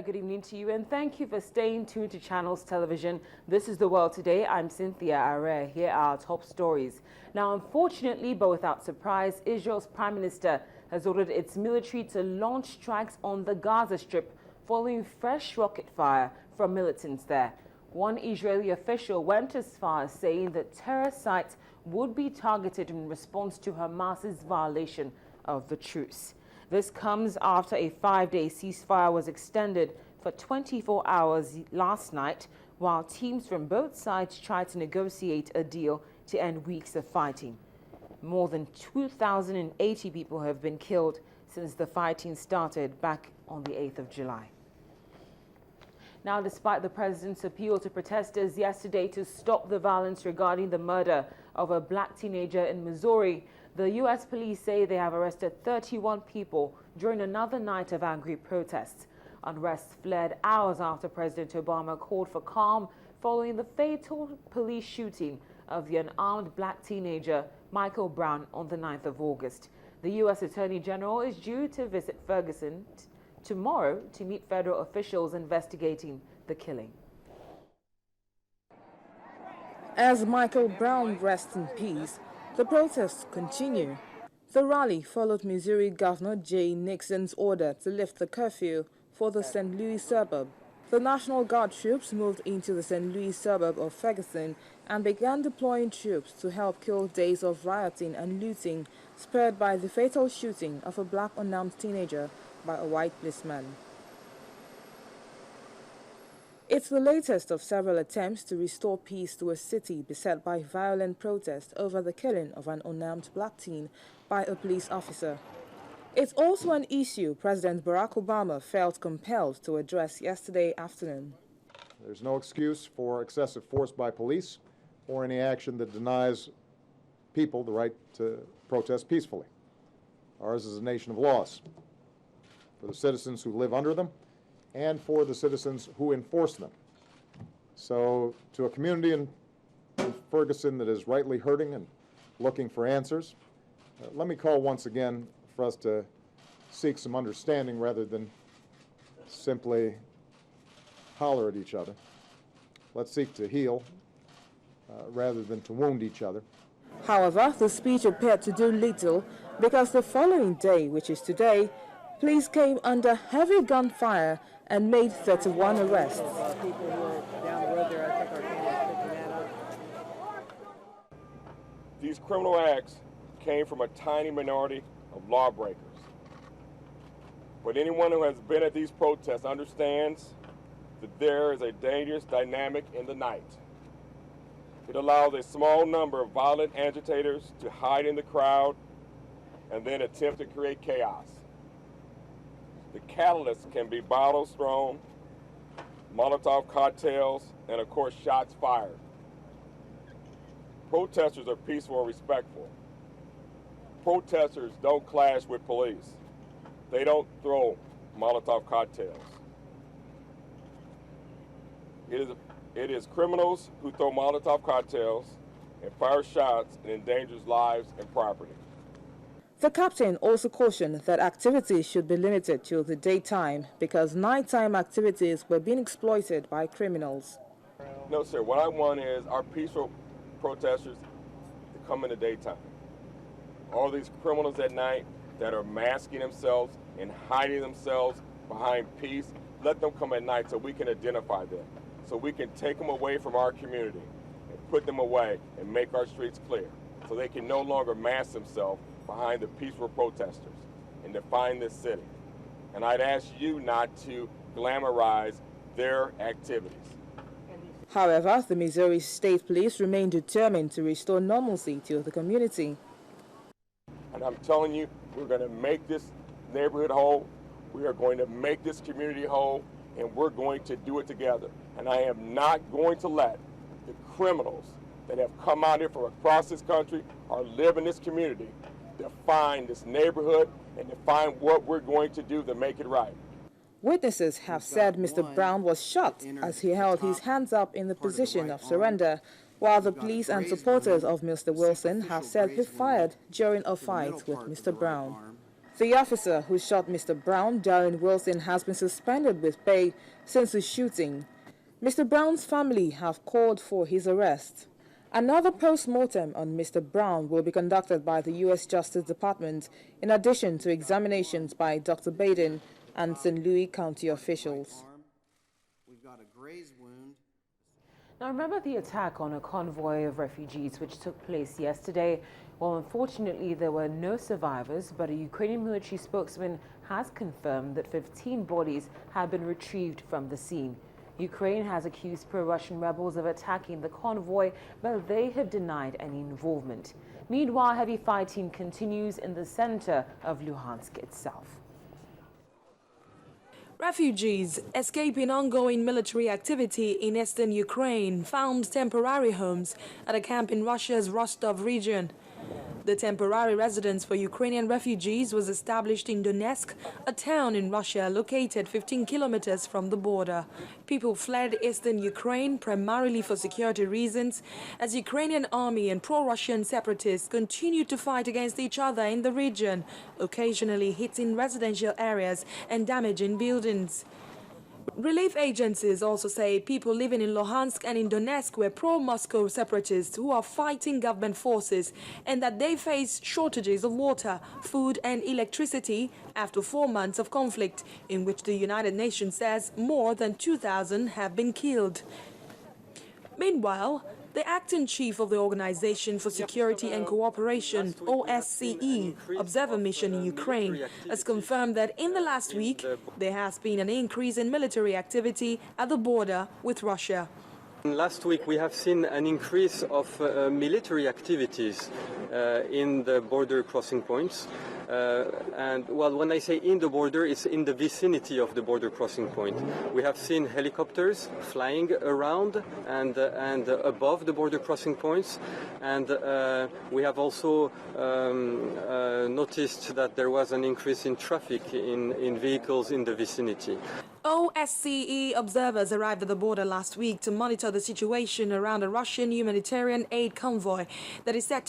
Very good evening to you, and thank you for staying tuned to Channels Television. This is The World Today. I'm Cynthia Are. Here are our top stories. Now, unfortunately, but without surprise, Israel's Prime Minister has ordered its military to launch strikes on the Gaza Strip following fresh rocket fire from militants there. One Israeli official went as far as saying that terror sites would be targeted in response to Hamas's violation of the truce. This comes after a 5-day ceasefire was extended for 24 hours last night, while teams from both sides tried to negotiate a deal to end weeks of fighting. More than 2,080 people have been killed since the fighting started back on the 8th of July. Now, despite the president's appeal to protesters yesterday to stop the violence regarding the murder of a black teenager in Missouri, the U.S. police say they have arrested 31 people during another night of angry protests. Unrest fled hours after President Obama called for calm following the fatal police shooting of the unarmed black teenager Michael Brown on the 9th of August. The U.S. Attorney General is due to visit Ferguson tomorrow to meet federal officials investigating the killing. As Michael Brown rests in peace, the protests continue. The rally followed Missouri Governor Jay Nixon's order to lift the curfew for the St. Louis suburb. The National Guard troops moved into the St. Louis suburb of Ferguson and began deploying troops to help kill days of rioting and looting spurred by the fatal shooting of a black unarmed teenager by a white policeman. It's the latest of several attempts to restore peace to a city beset by violent protest over the killing of an unarmed black teen by a police officer. It's also an issue President Barack Obama felt compelled to address yesterday afternoon. There's no excuse for excessive force by police or any action that denies people the right to protest peacefully. Ours is a nation of laws for the citizens who live under them and for the citizens who enforce them. So to a community in Ferguson that is rightly hurting and looking for answers, let me call once again for us to seek some understanding rather than simply holler at each other. Let's seek to heal rather than to wound each other. However, the speech appeared to do little because the following day, which is today, police came under heavy gunfire and made 31 arrests. These criminal acts came from a tiny minority of lawbreakers. But anyone who has been at these protests understands that there is a dangerous dynamic in the night. It allows a small number of violent agitators to hide in the crowd and then attempt to create chaos. The catalyst can be bottles thrown, Molotov cocktails, and of course shots fired. Protesters are peaceful and respectful. Protesters don't clash with police. They don't throw Molotov cocktails. It is criminals who throw Molotov cocktails and fire shots and endangers lives and property. The captain also cautioned that activities should be limited to the daytime because nighttime activities were being exploited by criminals. No, sir. What I want is our peaceful protesters to come in the daytime. All these criminals at night that are masking themselves and hiding themselves behind peace, let them come at night so we can identify them, so we can take them away from our community and put them away and make our streets clear so they can no longer mask themselves behind the peaceful protesters and define this city. And I'd ask you not to glamorize their activities. However, the Missouri State Police remain determined to restore normalcy to the community. And I'm telling you, we're going to make this neighborhood whole, we are going to make this community whole, and we're going to do it together. And I am not going to let the criminals that have come out here from across this country or live in this community define this neighborhood and define what we're going to do to make it right. Witnesses have said Mr. Brown was shot as he held his hands up in the position of surrender, while the police and supporters of Mr. Wilson have said he fired during a fight with Mr. Brown. The officer who shot Mr. Brown, Darren Wilson, has been suspended with pay since the shooting. Mr. Brown's family have called for his arrest. Another post-mortem on Mr. Brown will be conducted by the U.S. Justice Department, in addition to examinations by Dr. Baden and St. Louis County officials. We've got a graze wound. Now, remember the attack on a convoy of refugees which took place yesterday? Well, unfortunately, there were no survivors, but a Ukrainian military spokesman has confirmed that 15 bodies have been retrieved from the scene. Ukraine has accused pro-Russian rebels of attacking the convoy, but they have denied any involvement. Meanwhile, heavy fighting continues in the center of Luhansk itself. Refugees escaping ongoing military activity in eastern Ukraine found temporary homes at a camp in Russia's Rostov region. The temporary residence for Ukrainian refugees was established in Donetsk, a town in Russia located 15 kilometers from the border. People fled eastern Ukraine primarily for security reasons, as Ukrainian army and pro-Russian separatists continued to fight against each other in the region, occasionally hitting residential areas and damaging buildings. Relief agencies also say people living in Luhansk and in Donetsk were pro-Moscow separatists who are fighting government forces, and that they face shortages of water, food and electricity after 4 months of conflict, in which the United Nations says more than 2,000 have been killed. Meanwhile, the acting chief of the Organization for Security and Cooperation, OSCE, observer mission in Ukraine, has confirmed that in the last week there has been an increase in military activity at the border with Russia. Last week we have seen an increase of military activities in the border crossing points. And well, when I say in the border, it's in the vicinity of the border crossing point. We have seen helicopters flying around and above the border crossing points, and we have also noticed that there was an increase in traffic in vehicles in the vicinity. OSCE observers arrived at the border last week to monitor the situation around a Russian humanitarian aid convoy that is set